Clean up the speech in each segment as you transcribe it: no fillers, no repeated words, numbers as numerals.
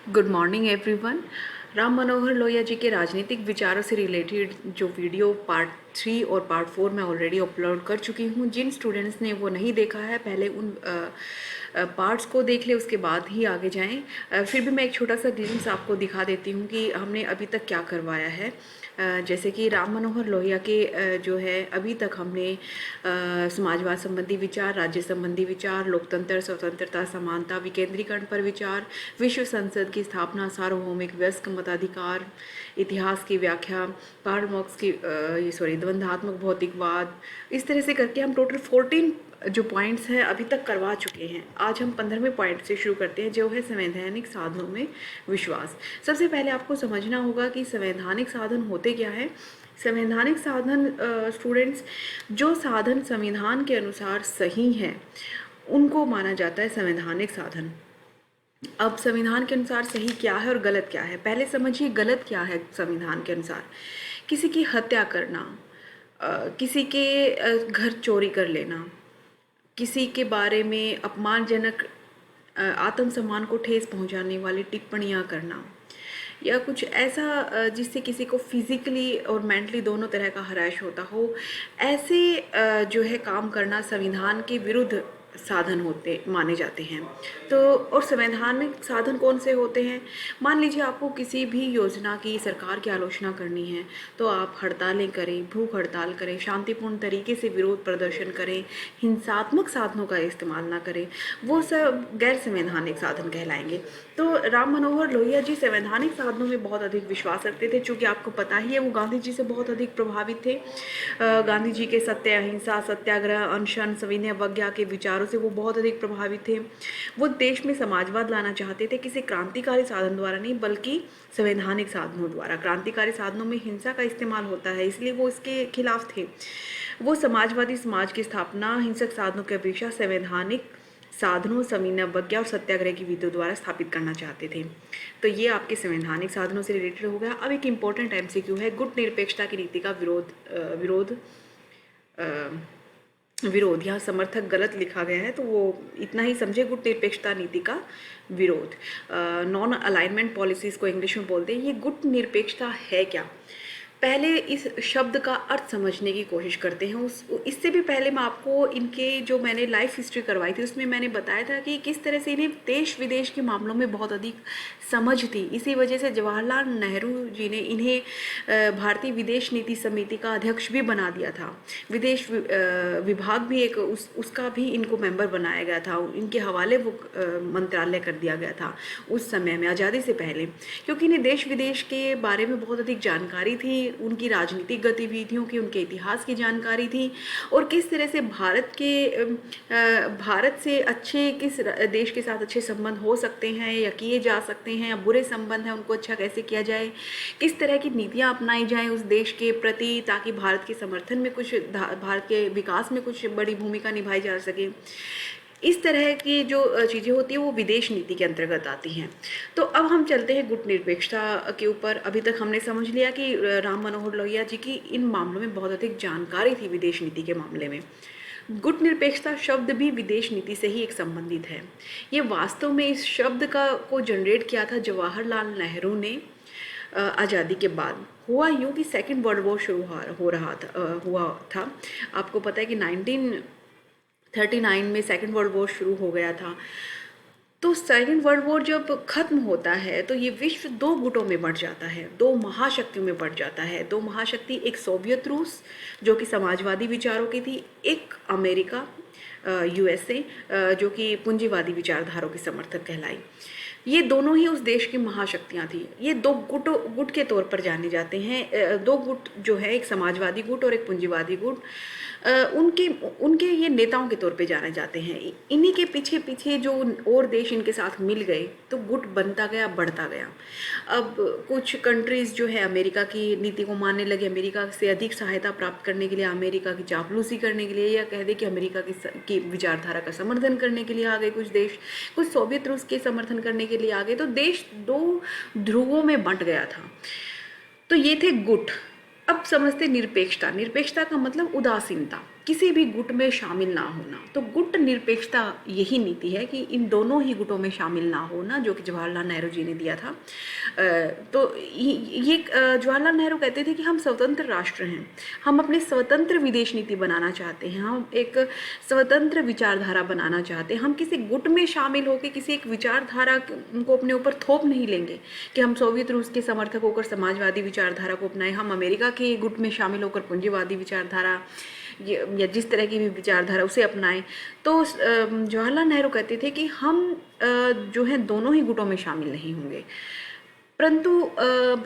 Good morning everyone. Ram Manohar Lohia ji के राजनीतिक विचारों से रिलेटेड जो वीडियो पार्ट 3 और पार्ट 4 मैं ऑलरेडी अपलोड कर चुकी हूँ। जिन स्टूडेंट्स ने वो नहीं देखा है पहले उन पार्ट्स को देख ले, उसके बाद ही आगे जाएं। फिर भी मैं एक छोटा सा ग्लिम्स आपको दिखा देती हूँ कि हमने अभी तक क्या करवाया है। जैसे कि राम मनोहर लोहिया के जो है अभी तक हमने समाजवाद संबंधी विचार, राज्य संबंधी विचार, लोकतंत्र, स्वतंत्रता, समानता, विकेंद्रीकरण पर विचार, विश्व संसद की स्थापना, सार्वभौमिक वयस्क मताधिकार, इतिहास की व्याख्या, कार्ल मार्क्स की द्वंद्वात्मक भौतिकवाद, इस तरह से करके हम टोटल 14 जो पॉइंट्स हैं अभी तक करवा चुके हैं। आज हम 15वें पॉइंट से शुरू करते हैं, जो है संवैधानिक साधनों में विश्वास। सबसे पहले आपको समझना होगा कि संवैधानिक साधन होते क्या है। संवैधानिक साधन स्टूडेंट्स, जो साधन संविधान के अनुसार सही हैं उनको माना जाता है संवैधानिक साधन। अब संविधान के अनुसार सही क्या है और गलत क्या है, पहले समझिए गलत क्या है। संविधान के अनुसार किसी की हत्या करना, किसी के घर चोरी कर लेना, किसी के बारे में अपमानजनक, आत्मसम्मान को ठेस पहुंचाने वाली टिप्पणियां करना, या कुछ ऐसा जिससे किसी को फिजिकली और मेंटली दोनों तरह का हराश होता हो, ऐसे जो है काम करना संविधान के विरुद्ध साधन होते माने जाते हैं। तो और संवैधानिक साधन कौन से होते हैं? मान लीजिए आपको किसी भी योजना की, सरकार की आलोचना करनी है तो आप हड़तालें करें, भूख हड़ताल करें, शांतिपूर्ण तरीके से विरोध प्रदर्शन करें, हिंसात्मक साधनों का इस्तेमाल ना करें, वो सब गैर संवैधानिक साधन कहलाएंगे। तो राम मनोहर लोहिया जी संवैधानिक साधनों में बहुत अधिक विश्वास रखते थे। चूँकि आपको पता ही है वो गांधी जी से बहुत अधिक प्रभावित थे। गांधी जी के सत्य अहिंसा, सत्याग्रह, अनशन, सविनय अवज्ञा के विचारों से वो बहुत अधिक प्रभावित थे। वो देश में समाजवाद लाना चाहते थे, किसी क्रांतिकारी साधन द्वारा नहीं बल्कि संवैधानिक साधनों द्वारा। क्रांतिकारी साधनों में हिंसा का इस्तेमाल होता है, इसलिए वो इसके खिलाफ थे। वो समाजवादी समाज की स्थापना हिंसक साधनों की अपेक्षा संवैधानिक साधनों, सविनय अवज्ञा और सत्याग्रह की विधियों द्वारा स्थापित करना चाहते थे। तो ये आपके संवैधानिक साधनों से रिलेटेड हो गया। अब एक इम्पोर्टेंट एमसीक्यू है, गुट निरपेक्षता की नीति का विरोध। यहाँ समर्थक गलत लिखा गया है तो वो इतना ही समझे, गुट निरपेक्षता नीति का विरोध। नॉन अलाइनमेंट पॉलिसीज़ को इंग्लिश में बोलते हैं। ये गुट निरपेक्षता है क्या, पहले इस शब्द का अर्थ समझने की कोशिश करते हैं। इससे भी पहले मैं आपको इनके जो मैंने लाइफ हिस्ट्री करवाई थी उसमें मैंने बताया था कि किस तरह से इन्हें देश विदेश के मामलों में बहुत अधिक समझ थी। इसी वजह से जवाहरलाल नेहरू जी ने इन्हें भारतीय विदेश नीति समिति का अध्यक्ष भी बना दिया था। विदेश विभाग भी एक उसका भी इनको मेंबर बनाया गया था, इनके हवाले वो मंत्रालय कर दिया गया था उस समय में, आज़ादी से पहले, क्योंकि इन्हें देश विदेश के बारे में बहुत अधिक जानकारी थी, उनकी राजनीतिक गतिविधियों की, उनके इतिहास की जानकारी थी, और किस तरह से भारत से अच्छे, किस देश के साथ अच्छे संबंध हो सकते हैं या किए जा सकते हैं, या बुरे संबंध हैं उनको अच्छा कैसे किया जाए, किस तरह की नीतियां अपनाई जाएं उस देश के प्रति, ताकि भारत के समर्थन में कुछ, भारत के विकास में कुछ बड़ी भूमिका निभाई जा सके। इस तरह की जो चीज़ें होती हैं वो विदेश नीति के अंतर्गत आती हैं। तो अब हम चलते हैं गुट निरपेक्षता के ऊपर। अभी तक हमने समझ लिया कि राम मनोहर लोहिया जी की इन मामलों में बहुत अधिक जानकारी थी विदेश नीति के मामले में। गुट निरपेक्षता शब्द भी विदेश नीति से ही एक संबंधित है। ये वास्तव में इस शब्द को जनरेट किया था जवाहरलाल नेहरू ने आज़ादी के बाद। हुआ यूँ कि सेकेंड वर्ल्ड वॉर शुरू हुआ था। आपको पता है कि 1939 में सेकेंड वर्ल्ड वॉर शुरू हो गया था। तो सेकेंड वर्ल्ड वॉर जब खत्म होता है तो ये विश्व दो गुटों में बढ़ जाता है, दो महाशक्तियों में बढ़ जाता है। दो महाशक्ति, एक सोवियत रूस जो कि समाजवादी विचारों की थी, एक अमेरिका यूएसए जो कि पूंजीवादी विचारधाराओं की समर्थक कहलाई। ये दोनों ही उस देश की महाशक्तियाँ थी। ये दो गुट के तौर पर जाने जाते हैं। दो गुट जो है, एक समाजवादी गुट और एक पूंजीवादी गुट, उनके ये नेताओं के तौर पे जाने जाते हैं। इन्हीं के पीछे पीछे जो और देश इनके साथ मिल गए तो गुट बनता गया, बढ़ता गया। अब कुछ कंट्रीज़ जो है अमेरिका की नीति को मानने लगे, अमेरिका से अधिक सहायता प्राप्त करने के लिए, अमेरिका की चापलूसी करने के लिए, या कह दे कि अमेरिका की विचारधारा का समर्थन करने के लिए आ गए कुछ देश, कुछ सोवियत रूस के समर्थन करने के लिए आ गए। तो देश दो ध्रुवों में बंट गया था। तो ये थे गुट। अब समझते निरपेक्षता। निरपेक्षता का मतलब उदासीनता। किसी भी गुट में शामिल ना होना। तो गुट निरपेक्षता यही नीति है कि इन दोनों ही गुटों में शामिल ना होना, जो कि जवाहरलाल नेहरू जी ने दिया था। तो ये जवाहरलाल नेहरू कहते थे कि हम स्वतंत्र राष्ट्र हैं, हम अपने स्वतंत्र विदेश नीति बनाना चाहते हैं, हम एक स्वतंत्र विचारधारा बनाना चाहते हैं। हम किसी गुट में शामिल होकर किसी एक विचारधारा को अपने ऊपर थोप नहीं लेंगे कि हम सोवियत रूस के समर्थक होकर समाजवादी विचारधारा को अपनाएं, हम अमेरिका के गुट में शामिल होकर पूंजीवादी विचारधारा या जिस तरह की भी विचारधारा उसे अपनाएं। तो जवाहरलाल नेहरू कहते थे कि हम जो है दोनों ही गुटों में शामिल नहीं होंगे। परंतु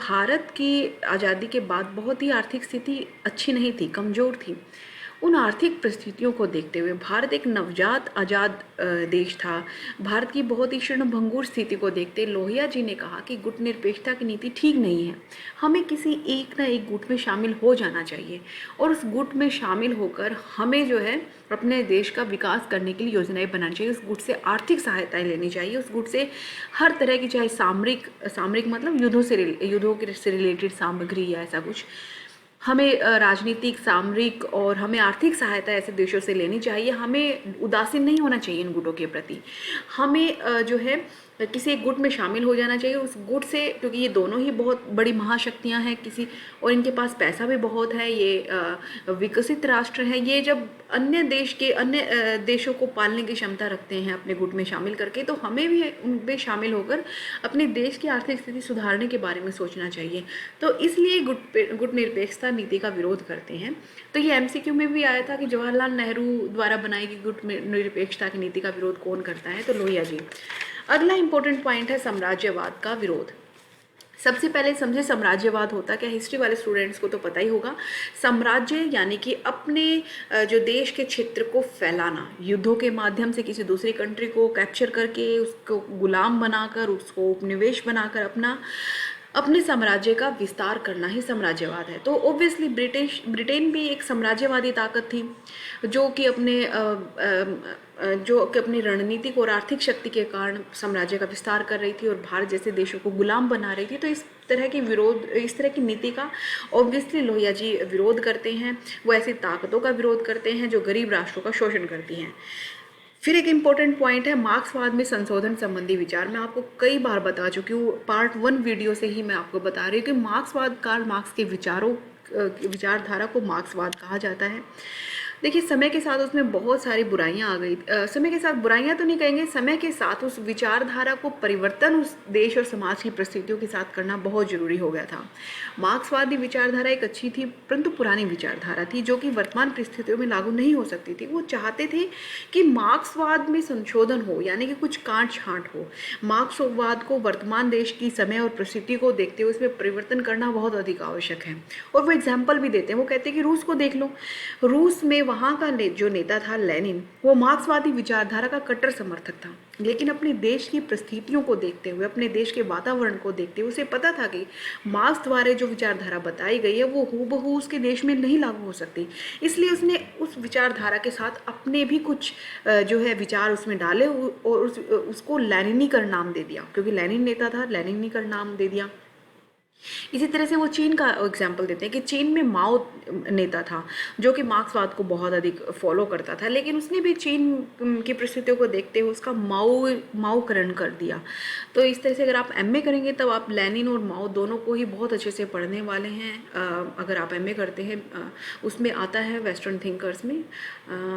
भारत की आज़ादी के बाद बहुत ही आर्थिक स्थिति अच्छी नहीं थी, कमज़ोर थी। उन आर्थिक परिस्थितियों को देखते हुए भारत एक नवजात आज़ाद देश था। भारत की बहुत ही क्षीणभंगुर स्थिति को देखते लोहिया जी ने कहा कि गुट निरपेक्षता की नीति ठीक नहीं है, हमें किसी एक ना एक गुट में शामिल हो जाना चाहिए और उस गुट में शामिल होकर हमें जो है अपने देश का विकास करने के लिए योजनाएं बनानी चाहिए। उस गुट से आर्थिक सहायताएं लेनी चाहिए, उस गुट से हर तरह की, चाहे सामरिक मतलब युद्धों से रिलेटेड सामग्री या ऐसा कुछ, हमें राजनीतिक, सामरिक और हमें आर्थिक सहायता ऐसे देशों से लेनी चाहिए। हमें उदासीन नहीं होना चाहिए इन गुटों के प्रति। हमें जो है किसी एक गुट में शामिल हो जाना चाहिए, उस गुट से, क्योंकि ये दोनों ही बहुत बड़ी महाशक्तियां हैं किसी, और इनके पास पैसा भी बहुत है, ये विकसित राष्ट्र हैं। ये जब अन्य देशों को पालने की क्षमता रखते हैं अपने गुट में शामिल करके, तो हमें भी उनमें शामिल होकर अपने देश की आर्थिक स्थिति सुधारने के बारे में सोचना चाहिए। तो इसलिए गुट निरपेक्षता नीति का विरोध करते हैं। तो ये MCQ में भी आया था कि जवाहरलाल नेहरू द्वारा बनाई गई गुट निरपेक्षता की नीति का विरोध कौन करता है, तो लोहिया जी। अगला इंपॉर्टेंट पॉइंट है साम्राज्यवाद का विरोध। सबसे पहले समझे साम्राज्यवाद होता क्या। हिस्ट्री वाले स्टूडेंट्स को तो पता ही होगा। साम्राज्य यानी कि अपने जो देश के क्षेत्र को फैलाना, युद्धों के माध्यम से किसी दूसरी कंट्री को कैप्चर करके उसको गुलाम बनाकर, उसको उपनिवेश बनाकर अपने साम्राज्य का विस्तार करना ही साम्राज्यवाद है। तो ऑब्वियसली ब्रिटेन भी एक साम्राज्यवादी ताकत थी जो कि अपनी रणनीतिक और आर्थिक शक्ति के कारण साम्राज्य का विस्तार कर रही थी और भारत जैसे देशों को गुलाम बना रही थी। तो इस तरह की नीति का ऑब्वियसली लोहिया जी विरोध करते हैं। वो ऐसी ताकतों का विरोध करते हैं जो गरीब राष्ट्रों का शोषण करती हैं। फिर एक इम्पॉर्टेंट पॉइंट है मार्क्सवाद में संशोधन संबंधी विचार। मैं आपको कई बार बता चुकी हूँ, पार्ट 1 वीडियो से ही मैं आपको बता रही हूँ कि मार्क्सवाद, कार्ल मार्क्स के विचारधारा को मार्क्सवाद कहा जाता है। देखिए, समय के साथ उसमें बहुत सारी बुराइयां आ गई। समय के साथ बुराइयां तो नहीं कहेंगे, समय के साथ उस विचारधारा को परिवर्तन उस देश और समाज की परिस्थितियों के साथ करना बहुत ज़रूरी हो गया था। मार्क्सवादी विचारधारा एक अच्छी थी, परंतु पुरानी विचारधारा थी जो कि वर्तमान परिस्थितियों में लागू नहीं हो सकती थी। वो चाहते थे कि मार्क्सवाद में संशोधन हो, यानी कि कुछ काट छांट हो। मार्क्सवाद को वर्तमान देश की समय और परिस्थिति को देखते हुए उसमें परिवर्तन करना बहुत अधिक आवश्यक है। और वो एग्जाम्पल भी देते हैं। वो कहते हैं कि रूस को देख लो, रूस में वहाँ का जो नेता था लेनिन, वो मार्क्सवादी विचारधारा का कट्टर समर्थक था, लेकिन अपने देश की परिस्थितियों को देखते हुए, अपने देश के वातावरण को देखते हुए उसे पता था कि मार्क्स द्वारा जो विचारधारा बताई गई है वो हूबहू उसके देश में नहीं लागू हो सकती। इसलिए उसने उस विचारधारा के साथ अपने भी कुछ जो है विचार उसमें डाले और उसको लेनिनीकरण नाम दे दिया, क्योंकि लेनिन नेता था, लेनिनीकरण नाम दे दिया। इसी तरह से वो चीन का एग्जाम्पल देते हैं कि चीन में माओ नेता था जो कि मार्क्सवाद को बहुत अधिक फॉलो करता था, लेकिन उसने भी चीन की परिस्थितियों को देखते हुए उसका माओकरण कर दिया। तो इस तरह से अगर आप MA करेंगे तब आप लेनिन और माओ दोनों को ही बहुत अच्छे से पढ़ने वाले हैं। अगर आप MA करते हैं उसमें आता है वेस्टर्न थिंकर्स में।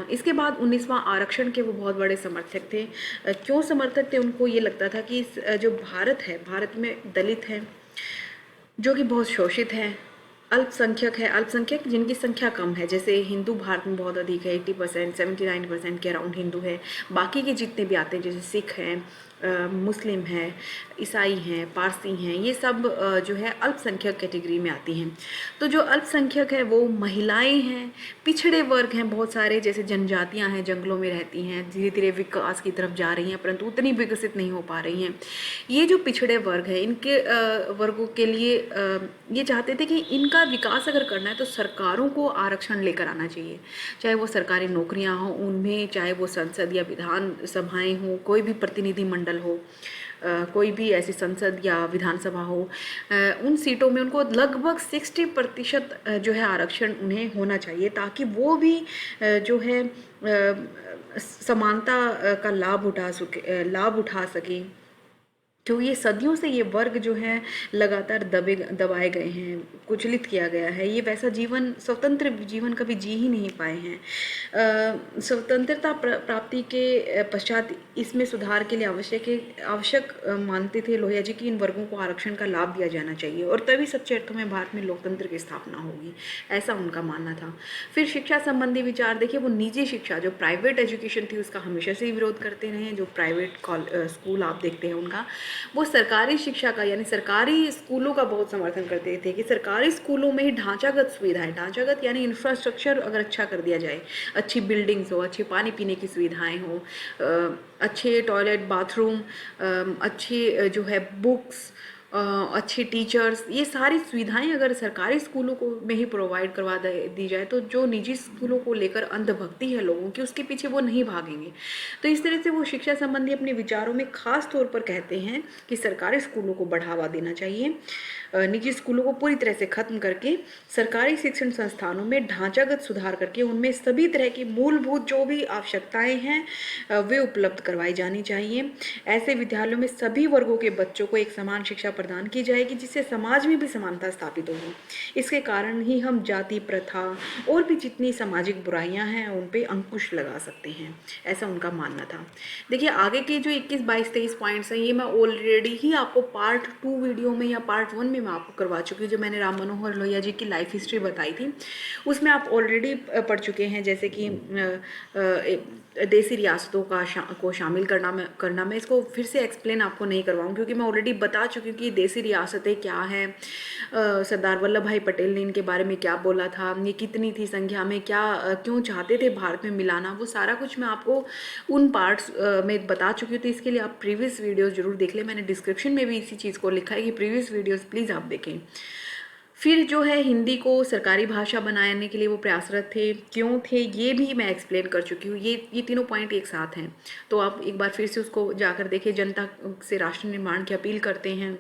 इसके बाद 19वां आरक्षण के वो बहुत बड़े समर्थक थे। क्यों समर्थक थे? उनको ये लगता था कि जो भारत में दलित हैं जो कि बहुत शोषित हैं, अल्पसंख्यक जिनकी संख्या कम है, जैसे हिंदू भारत में बहुत अधिक है, 80%, 79% के अराउंड हिंदू है। बाकी के जितने भी आते हैं जैसे सिख हैं, मुस्लिम हैं, ईसाई हैं, पारसी हैं, ये सब जो है अल्पसंख्यक कैटेगरी में आती हैं। तो जो अल्पसंख्यक है वो महिलाएं हैं, पिछड़े वर्ग हैं बहुत सारे, जैसे जनजातियां हैं, जंगलों में रहती हैं, धीरे धीरे विकास की तरफ जा रही हैं परंतु उतनी विकसित नहीं हो पा रही हैं। ये जो पिछड़े वर्ग है, इनके वर्गों के लिए ये चाहते थे कि इनका विकास अगर करना है तो सरकारों को आरक्षण लेकर आना चाहिए, चाहे वो सरकारी नौकरियां हों उनमें, चाहे वो संसद या विधान सभाएं हों, कोई भी प्रतिनिधि मंडल हो, कोई भी ऐसी संसद या विधानसभा हो, उन सीटों में उनको लगभग 60% जो है आरक्षण उन्हें होना चाहिए, ताकि वो भी जो है समानता का लाभ उठा सकें। क्योंकि ये सदियों से ये वर्ग जो है लगातार दबाए गए हैं, कुचलित किया गया है। ये वैसा जीवन, स्वतंत्र जीवन कभी जी ही नहीं पाए हैं। स्वतंत्रता प्राप्ति के पश्चात इसमें सुधार के लिए आवश्यक मानते थे लोहिया जी कि इन वर्गों को आरक्षण का लाभ दिया जाना चाहिए, और तभी सच्चे अर्थों में भारत में लोकतंत्र की स्थापना होगी, ऐसा उनका मानना था। फिर शिक्षा संबंधी विचार देखिए, वो निजी शिक्षा जो प्राइवेट एजुकेशन थी उसका हमेशा से ही विरोध करते रहे हैं। जो प्राइवेट स्कूल आप देखते हैं उनका, वो सरकारी शिक्षा का यानी सरकारी स्कूलों का बहुत समर्थन करते थे कि सरकारी स्कूलों में ही ढांचागत सुविधाएं, ढांचागत यानी इंफ्रास्ट्रक्चर अगर अच्छा कर दिया जाए, अच्छी बिल्डिंग्स हो, अच्छे पानी पीने की सुविधाएं हो, अच्छे टॉयलेट बाथरूम, अच्छे जो है बुक्स, अच्छे टीचर्स, ये सारी सुविधाएं अगर सरकारी स्कूलों को में ही प्रोवाइड करवा दी जाए, तो जो निजी स्कूलों को लेकर अंधभक्ति है लोगों की, उसके पीछे वो नहीं भागेंगे। तो इस तरह से वो शिक्षा संबंधी अपने विचारों में खास तौर पर कहते हैं कि सरकारी स्कूलों को बढ़ावा देना चाहिए, निजी स्कूलों को पूरी तरह से खत्म करके सरकारी शिक्षण संस्थानों में ढांचागत सुधार करके उनमें सभी तरह की मूलभूत जो भी आवश्यकताएं हैं वे उपलब्ध करवाई जानी चाहिए। ऐसे विद्यालयों में सभी वर्गों के बच्चों को एक समान शिक्षा प्रदान की जाएगी, जिससे समाज में भी समानता स्थापित होगी। इसके कारण ही हम जाति प्रथा और भी जितनी सामाजिक बुराइयां हैं उन पे अंकुश लगा सकते हैं, ऐसा उनका मानना था। देखिए आगे के जो 21, 22, 23 पॉइंट्स हैं, ये मैं ऑलरेडी ही आपको पार्ट 2 वीडियो में या पार्ट 1 में मैं आपको करवा चुकी हूँ। जो मैंने राम मनोहर लोहिया जी की लाइफ हिस्ट्री बताई थी उसमें आप ऑलरेडी पढ़ चुके हैं, जैसे कि देसी रियासतों को शामिल करना मैं इसको फिर से एक्सप्लेन आपको नहीं करवाऊँ, क्योंकि मैं ऑलरेडी बता चुकी हूँ कि देसी रियासतें क्या हैं, सरदार वल्लभ भाई पटेल ने इनके बारे में क्या बोला था, ये कितनी थी संख्या में, क्या क्यों चाहते थे भारत में मिलाना, वो सारा कुछ मैं आपको उन पार्ट्स में बता चुकी हूँ। तो इसके लिए आप प्रीवियस वीडियोज़ जरूर देख लें, मैंने डिस्क्रिप्शन में भी इसी चीज़ को लिखा है कि प्रीवियस वीडियोज़ प्लीज़ आप देखें। फिर जो है हिंदी को सरकारी भाषा बनाने के लिए वो प्रयासरत थे, क्यों थे ये भी मैं एक्सप्लेन कर चुकी हूँ। ये तीनों पॉइंट एक साथ हैं, तो आप एक बार फिर से उसको जाकर देखिए। जनता से राष्ट्र निर्माण की अपील करते हैं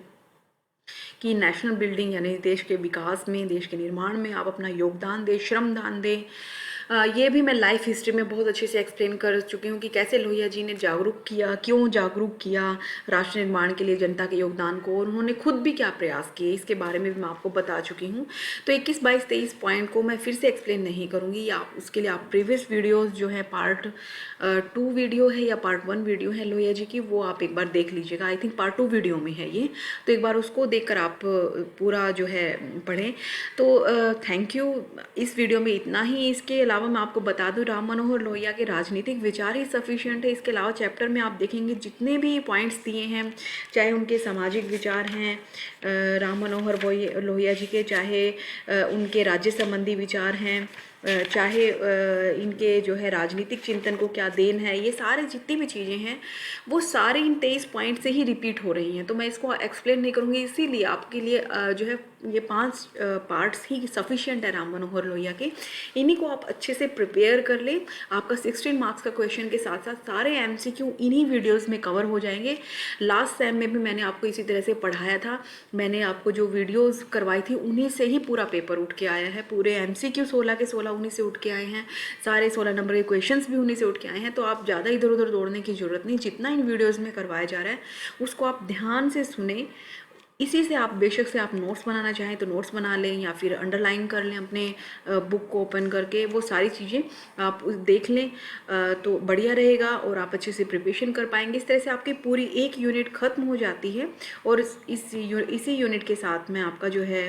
कि नेशनल बिल्डिंग यानी देश के विकास में, देश के निर्माण में आप अपना योगदान दें, श्रमदान दें। ये भी मैं लाइफ हिस्ट्री में बहुत अच्छे से एक्सप्लेन कर चुकी हूँ कि कैसे लोहिया जी ने जागरूक किया, क्यों जागरूक किया राष्ट्र निर्माण के लिए जनता के योगदान को, और उन्होंने खुद भी क्या प्रयास किए, इसके बारे में भी मैं आपको बता चुकी हूँ। तो 21, 22, 23 पॉइंट को मैं फिर से एक्सप्लेन नहीं करूँगी, या उसके लिए आप प्रीवियस वीडियोज़ जो है पार्ट 2 वीडियो है या पार्ट 1 वीडियो है लोहिया जी की, वो आप एक बार देख लीजिएगा। आई थिंक पार्ट 2 वीडियो में है ये, तो एक बार उसको देखकर आप पूरा जो है पढ़ें। तो थैंक यू। इस वीडियो में इतना ही। इसके अलावा मैं आपको बता दूं, राम मनोहर लोहिया के राजनीतिक विचार ही सफिशिएंट है। इसके अलावा चैप्टर में आप देखेंगे जितने भी पॉइंट्स दिए हैं, चाहे उनके सामाजिक विचार हैं राम मनोहर लोहिया जी के, चाहे उनके राज्य संबंधी विचार हैं, चाहे इनके जो है राजनीतिक चिंतन को क्या देन है, ये सारे जितनी भी चीज़ें हैं वो सारी इन 23 पॉइंट से ही रिपीट हो रही हैं। तो मैं इसको एक्सप्लेन नहीं करूँगी, इसीलिए आपके लिए जो है ये 5 पार्ट्स ही सफिशिएंट है राम मनोहर लोहिया के। इन्हीं को आप अच्छे से प्रिपेयर कर लें। आपका 16 मार्क्स का क्वेश्चन के साथ साथ सारे MCQ इन्हीं वीडियोज़ में कवर हो जाएंगे। लास्ट सेम में भी मैंने आपको इसी तरह से पढ़ाया था। मैंने आपको जो वीडियोज़ करवाई थी उन्हीं से ही पूरा पेपर उठ के आया है। पूरे MCQ 16 के 16 उन्हीं से उठ के आए हैं, सारे 16 नंबर के क्वेश्चंस भी उन्हीं से उठ के आए हैं। तो आप ज़्यादा इधर उधर दौड़ने की ज़रूरत नहीं, जितना इन वीडियोज़ में करवाया जा रहा है उसको आप ध्यान से सुने। इसी से आप बेशक से आप नोट्स बनाना चाहें तो नोट्स बना लें, या फिर अंडरलाइन कर लें अपने बुक को ओपन करके, वो सारी चीज़ें आप देख लें तो बढ़िया रहेगा और आप अच्छे से प्रिपरेशन कर पाएंगे। इस तरह से आपकी पूरी एक यूनिट ख़त्म हो जाती है, और इसी यूनिट के साथ मैं आपका जो है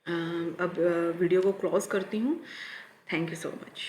अब वीडियो को क्लोज करती हूँ। Thank you so much.